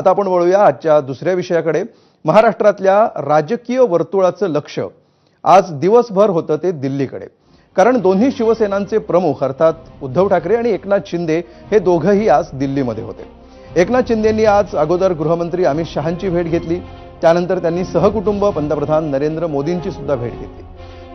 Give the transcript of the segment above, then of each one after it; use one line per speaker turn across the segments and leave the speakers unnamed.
आता आपण वळूया आजच्या दुसऱ्या विषयाकडे। महाराष्ट्रातल्या राजकीय वर्तुळाचं लक्ष आज दिवसभर होतं ते दिल्लीकडे, कारण दोन्ही शिवसेनांचे प्रमुख अर्थात उद्धव ठाकरे आणि एकनाथ शिंदे हे दोघंही आज दिल्लीमध्ये होते। एकनाथ शिंदेंनी आज अगोदर गृहमंत्री अमित शहांची भेट घेतली, त्यानंतर त्यांनी सहकुटुंब पंतप्रधान नरेंद्र मोदींची सुद्धा भेट घेतली।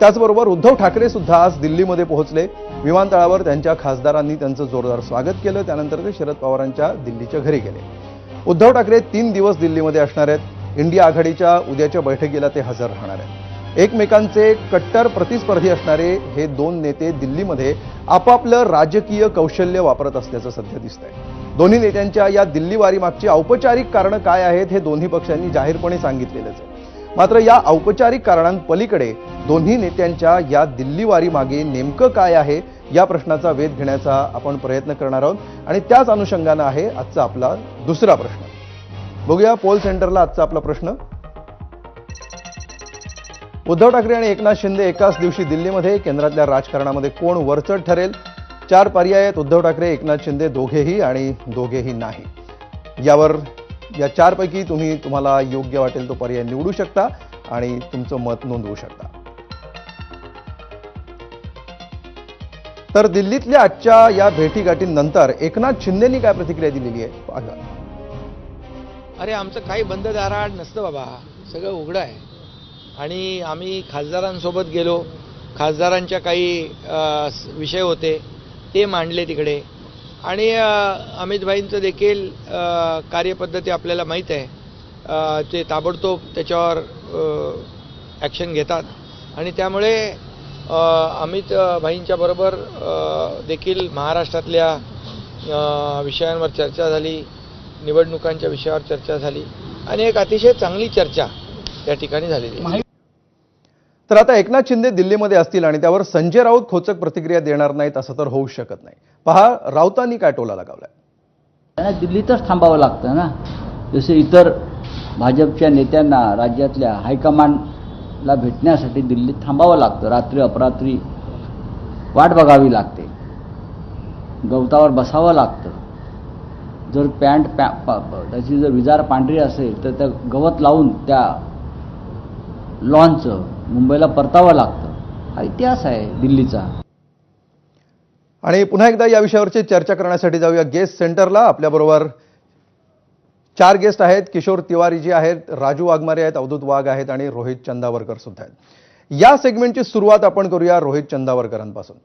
त्याचबरोबर उद्धव ठाकरे सुद्धा आज दिल्लीमध्ये पोहोचले। विमानतळावर त्यांच्या खासदारांनी त्यांचं जोरदार स्वागत केलं, त्यानंतर ते शरद पवारांच्या दिल्लीच्या घरी गेले। उद्धव ठाकरे 3 दिवस दिल्लीमध्ये असणार आहेत। इंडिया आघाडीच्या उद्याच्या बैठकीला ते हजर राहणार आहेत। एकमेकांचे कट्टर प्रतिस्पर्धी असणारे हे दोन नेते दिल्लीमध्ये आपापलं राजकीय कौशल्य वापरत असल्याचं सध्या दिसतंय। दोन्ही नेत्यांच्या या दिल्लीवारी मागची औपचारिक कारणं काय आहेत हे दोन्ही पक्षांनी जाहीरपणे सांगितलेलंच आहे। मात्र या औपचारिक कारणांपलीकडे दोन्ही नेत्यांच्या या दिल्लीवारी मागे नेमकं काय आहे या प्रश्नाचा वेध घेण्याचा आपण प्रयत्न करणार आहोत आणि त्याच अनुषंगाने आहे आजचा आपला दुसरा प्रश्न। बघूया पोल सेंटरला आजचा आपला प्रश्न। उद्धव ठाकरे आणि एकनाथ शिंदे एकाच दिवशी दिल्लीमध्ये, केंद्रातल्या राजकारणामध्ये कोण वरचढ ठरेल? 4 पर्याय आहेत, उद्धव ठाकरे, एकनाथ शिंदे, दोघेही आणि दोघेही नाही। यावर या 4 पैकी तुम्हाला योग्य वाटेल तो पर्याय निवडू शकता आणि तुमचं मत नोंदवू शकता। तर दिल्लीतल्या आजच्या या भेटीगाठीनंतर एकनाथ शिंदेंनी काय प्रतिक्रिया दिलेली आहे बघा।
अरे आमचं काही बंद दाराआड नसतं बाबा, सगळं उघडं आहे। आणि आम्ही खासदारांसोबत गेलो, खासदारांच्या काही विषय होते ते मांडले तिकडे, आणि अमितभाईंचं देखील कार्यपद्धती आपल्याला माहीत आहे। ते ताबडतोब त्याच्यावर ॲक्शन घेतात आणि त्यामुळे अमित भाईंच्या बरोबर देखील महाराष्ट्रातल्या विषयांवर चर्चा झाली, निवडणुकांच्या विषयावर चर्चा झाली आणि एक अतिशय चांगली चर्चा त्या ठिकाणी झालेली आहे।
तर आता एकनाथ शिंदे दिल्लीमध्ये असतील आणि त्यावर संजय राऊत खोचक प्रतिक्रिया देणार नाहीत असं तर होऊ शकत नाही। पहा राऊतांनी काय टोला लगावलाय।
त्यांना दिल्लीतच थांबावं लागतं ना, जसे इतर भाजपच्या नेत्यांना राज्यातल्या हायकमांडला भेटण्यासाठी दिल्लीत थांबावं लागतं, रात्री अपरात्री वाट बघावी लागते, गवतावर बसावं लागतं। जर त्याची जर विजार पांढरी असेल तर त्या गवत लावून त्या लॉनचं मुंबईला परतावं लागतं। हा इतिहास आहे दिल्लीचा।
आणि पुन्हा एकदा या विषयावरची चर्चा करण्यासाठी जाऊया गेस्ट सेंटरला। आपल्याबरोबर 4 गेस्ट आहेत। किशोर तिवारी जी आहेत, राजू वाघमारे आहेत, अवधूत वाघ आहेत आणि रोहित चंदावरकर सुद्धा आहेत। या सेगमेंटची सुरुवात आपण करूया रोहित चंदावरकरांपासून।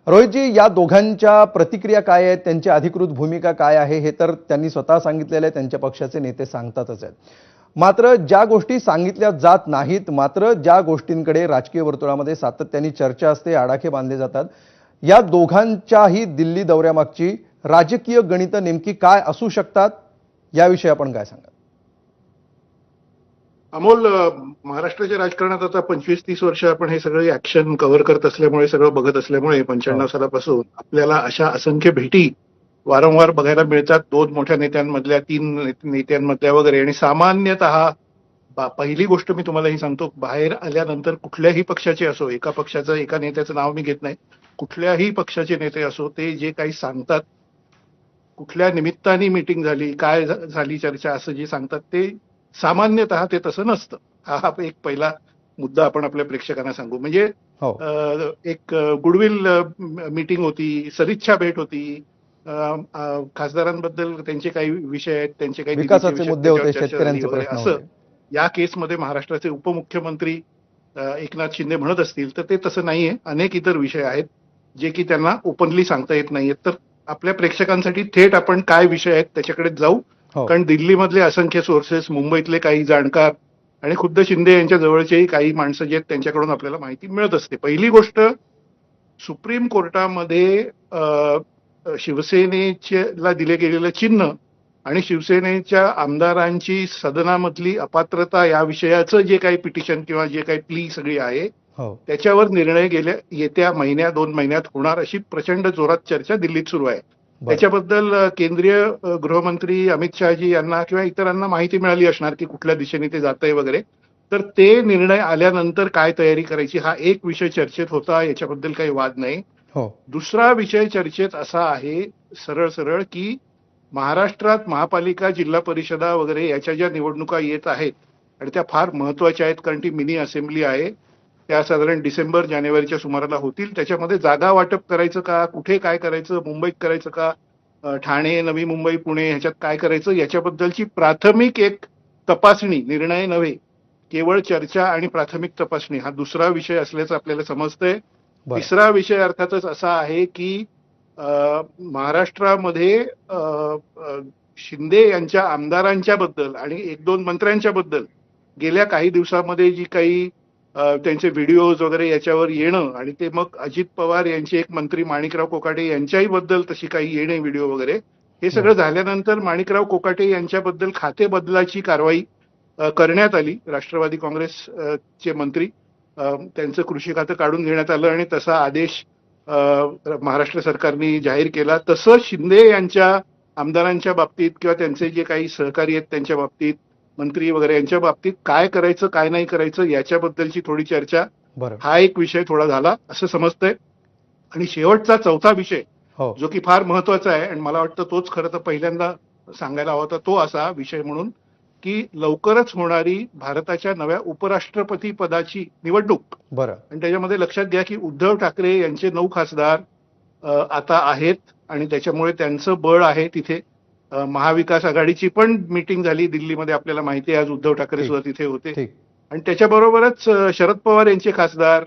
रोहितजी, या दोघांच्या प्रतिक्रिया काय आहेत, त्यांची अधिकृत भूमिका काय आहे हे तर त्यांनी स्वतः सांगितलेलं आहे, त्यांच्या पक्षाचे नेते सांगतातच आहेत। मात्र ज्या गोष्टी सांगितल्या जात नाहीत, मात्र ज्या गोष्टींकडे राजकीय वर्तुळामध्ये सातत्याने चर्चा असते, आडाखे बांधले जातात, या दोघांच्याही दिल्ली दौऱ्यामागची राजकीय गणितं नेमकी काय असू शकतात याविषयी आपण काय सांगाल?
अमोल, महाराष्ट्राच्या राजकारणात आता 25-30 वर्ष आपण हे सगळे ऍक्शन कव्हर करत असल्यामुळे, सगळं बघत असल्यामुळे 95 सालापासून आपल्याला अशा असंख्य भेटी वारंवार बघायला मिळतात, 2 मोठ्या नेत्यांमधल्या, 3 नेत्यांमधल्या वगैरे। आणि सामान्यतः पहिली गोष्ट मी तुम्हाला ही सांगतो, बाहेर आल्यानंतर कुठल्याही पक्षाचे असो, एका पक्षाचं एका नेत्याचं नाव मी घेत नाही, कुठल्याही पक्षाचे नेते असो, ते जे काही सांगतात, कुठल्या निमित्ताने मीटिंग झाली, काय झाली चर्चा, असं जे सांगतात ते सामान्यतः ते तसं नसतं। हा एक पहिला मुद्दा आपण आपल्या प्रेक्षकांना सांगू। म्हणजे एक गुडविल मीटिंग होती, सदिच्छा भेट होती, खासदारांबद्दल त्यांचे काही विषय आहेत, त्यांचे काही
विकासाचे मुद्दे होते, शेतकऱ्यांचे प्रश्न
असं
होते।
या केसमध्ये महाराष्ट्राचे उपमुख्यमंत्री एकनाथ शिंदे म्हणत असतील तर ते तसं नाहीये। अनेक इतर विषय आहेत जे की त्यांना ओपनली सांगता येत नाहीयेत। तर आपल्या प्रेक्षकांसाठी थेट आपण काय विषय आहेत त्याच्याकडे जाऊ, कारण दिल्लीमधले असंख्य सोर्सेस, मुंबईतले काही जाणकार आणि खुद्द शिंदे यांच्या जवळचेही काही माणसं जे आहेत त्यांच्याकडून आपल्याला माहिती मिळत असते। पहिली गोष्ट, सुप्रीम कोर्टामध्ये शिवसेनेला दिले गेलेलं चिन्ह आणि शिवसेनेच्या आमदारांची सदनामधली अपात्रता या विषयाचं जे काही पिटिशन किंवा जे काही प्ली सगळी आहे त्याच्यावर निर्णय येत्या महिन्या 2 महिन्यात होणार अशी प्रचंड जोरात चर्चा दिल्लीत सुरू आहे। त्याच्याबद्दल केंद्रीय गृहमंत्री अमित शहाजी यांना किंवा इतरांना माहिती मिळाली असणार की कुठल्या दिशेने ते जातंय वगैरे। तर ते निर्णय आल्यानंतर काय तयारी करायची हा एक विषय चर्चेत होता, याच्याबद्दल काही वाद नाही। दुसरा विषय चर्चेत असा आहे सरळ सरळ की महाराष्ट्रात महापालिका, जिल्हा परिषदा वगैरे याच्या ज्या निवडणुका येत आहेत आणि त्या फार महत्वाच्या आहेत, कारण ती मिनी असेंब्ली आहे. त्या साधारण डिसेंबर जानेवारीच्या सुमाराला होतील. त्याच्यामध्ये जागा वाटप करायचं का, कुठे काय करायचं, मुंबईत करायचं का, ठाणे, नवी मुंबई, पुणे ह्याच्यात काय करायचं, याच्याबद्दलची प्राथमिक एक तपासणी, निर्णय नव्हे, केवळ चर्चा आणि प्राथमिक तपासणी हा दुसरा विषय असल्याचं आपल्याला समजतंय.
बरं.
तिसरा विषय अर्थातच असा आहे की महाराष्ट्रामध्ये शिंदे यांच्या आमदारांच्या बद्दल आणि एक दोन मंत्र्यांच्या बद्दल गेल्या काही दिवसामध्ये जी काही त्यांचे व्हिडिओज वगैरे याच्यावर येणं आणि ते मग अजित पवार यांचे एक मंत्री माणिकराव कोकाटे यांच्याही बद्दल तशी काही येणे व्हिडिओ वगैरे, हे सगळं झाल्यानंतर माणिकराव कोकाटे यांच्याबद्दल खाते बदलाची कारवाई करण्यात आली. राष्ट्रवादी काँग्रेसचे मंत्री, त्यांचं कृषी खातं काढून घेण्यात आलं आणि तसा आदेश महाराष्ट्र सरकारने जाहीर केला. तसं शिंदे यांच्या आमदारांच्या बाबतीत किंवा त्यांचे जे काही सहकारी आहेत त्यांच्या बाबतीत, मंत्री वगैरे यांच्या बाबतीत काय करायचं काय नाही करायचं याच्याबद्दलची थोडी चर्चा,
बरं.
हा एक विषय थोडा झाला असं समजतंय. आणि शेवटचा चौथा विषय
हो.
जो की फार महत्वाचा आहे आणि मला वाटतं तोच खरं तर पहिल्यांदा सांगायला हवा होता, तो असा विषय म्हणून की लवकरच होणारी भारताच्या नव्या उपराष्ट्रपती पदाची निवडणूक.
बरं.
आणि त्याच्यामध्ये लक्षात घ्या की उद्धव ठाकरे यांचे 9 खासदार आता आहेत आणि त्याच्यामुळे त्यांचं बळ आहे तिथे. महाविकास आघाडीची पण मीटिंग झाली दिल्लीमध्ये, आपल्याला माहिती आहे, आज उद्धव ठाकरे सुद्धा तिथे होते.
ठीक.
आणि त्याच्याबरोबरच शरद पवार यांचे खासदार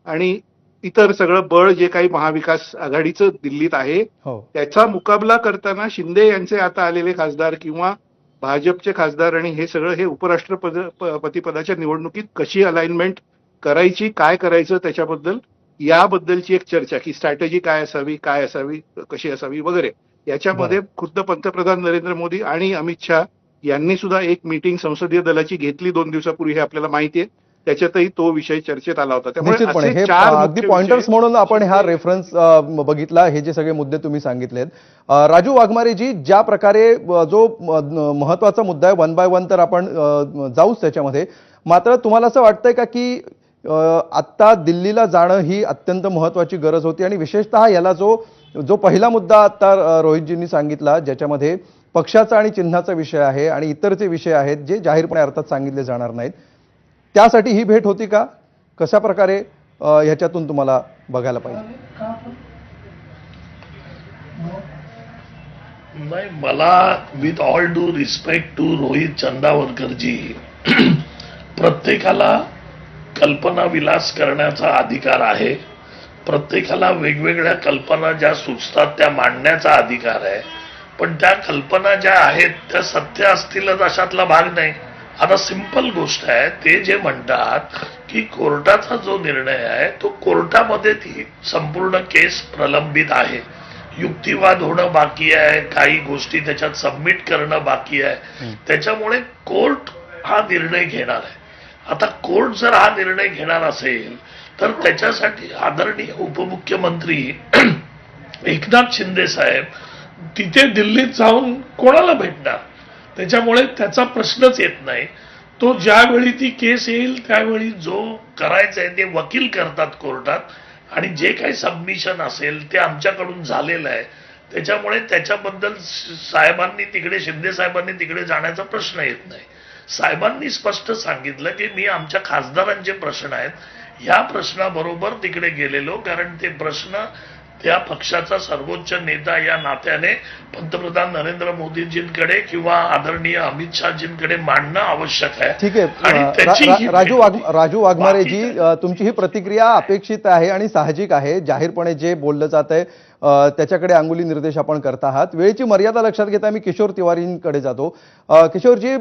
आणि इतर सगळं बळ जे काही महाविकास आघाडीचं दिल्लीत आहे,
हो.
त्याचा मुकाबला करताना यांचे आता आलेले खासदार किंवा भाजपचे खासदार आणि हे सगळं हे उपराष्ट्रपती पदाच्या निवडणुकीत कशी अलाइनमेंट करायची, काय करायचं त्याच्याबद्दल, याबद्दलची एक चर्चा की स्ट्रॅटेजी काय असावी, काय असावी, कशी असावी वगैरे, याच्यामध्ये खुद्द पंतप्रधान नरेंद्र मोदी आणि अमित शहा यांनी सुद्धा एक मीटिंग संसदीय दलाची घेतली 2 दिवसापूर्वी, हे आपल्याला माहिती आहे. त्याच्यातही तो विषय चर्चेत आला होता.
निश्चितपणे
असे
हे
4
अगदी
मुख्य
पॉइंटर्स
विषय
म्हणून आपण हा रेफरन्स बघितला, हे जे सगळे मुद्दे तुम्ही सांगितलेत. राजू वाघमारेजी, ज्या प्रकारे जो महत्वाचा मुद्दा आहे, 1 बाय 1 तर आपण जाऊच त्याच्यामध्ये, मात्र तुम्हाला असं वाटतंय का की आत्ता दिल्लीला जाणं ही अत्यंत महत्वाची गरज होती आणि विशेषतः याला जो पहिला मुद्दा आता रोहितजींनी सांगितला, ज्याच्यामध्ये पक्षाचा आणि चिन्हाचा विषय आहे आणि इतरचे विषय आहेत जे जाहीरपणे अर्थात सांगितले जाणार नाहीत, त्यासाठी ही भेट होती का? कशा प्रकारे ह्याच्यातून तुम्हाला बघायला पाहिजे?
नाही, मला with all due respect to Rohit चंदावरकरजी, प्रत्येकाला कल्पना विलास करण्याचा अधिकार आहे. प्रत्येकाला वेगवेगळ्या कल्पना ज्या सुचतात त्या मांडण्याचा अधिकार आहे. पण त्या कल्पना ज्या आहेत त्या सत्य असतीलच अशातला भाग नाही. आता सिंपल गोष्ट आहे, ते जे म्हणतात की कोर्टाचा जो निर्णय आहे तो कोर्टामध्ये ती संपूर्ण केस प्रलंबित आहे, युक्तिवाद होणं बाकी आहे, काही गोष्टी त्याच्यात सबमिट करणं बाकी आहे. त्याच्यामुळे कोर्ट हा निर्णय घेणार आहे. आता कोर्ट जर हा निर्णय घेणार असेल तर त्याच्यासाठी आदरणीय उपमुख्यमंत्री एकनाथ शिंदे साहेब तिथे दिल्लीत जाऊन कोणाला भेटणार? त्याच्यामुळे त्याचा प्रश्नच येत नाही. तो ज्यावेळी ती केस येईल त्यावेळी जो करायचंय ते वकील करतात कोर्टात, आणि जे काही सबमिशन असेल ते आमच्याकडून झालेलं आहे. त्याच्यामुळे त्याच्याबद्दल साहेबांनी तिकडे, शिंदे साहेबांनी तिकडे जाण्याचा प्रश्न येत नाही. साहेबांनी स्पष्ट सांगितलं की मी आमच्या खासदारांचे प्रश्न आहेत या प्रश्नाबरोबर तिकडे गेलेलो, कारण ते प्रश्न त्या पक्षाचा सर्वोच्च नेता या नात्याने पंतप्रधान नरेंद्र मोदीजींकडे किंवा आदरणीय अमित शहाजींकडे मांडणं आवश्यक आहे.
ठीक आहे. राजू वाघमारेजी, तुमची ही प्रतिक्रिया अपेक्षित आहे आणि साहजिक आहे. जाहीरपणे जे बोललं जात आहे त्याच्याकडे अंगुली निर्देश आपण करत आहात. वेळेची मर्यादा लक्षात घेता मी किशोर तिवारींकडे जातो. किशोरजी,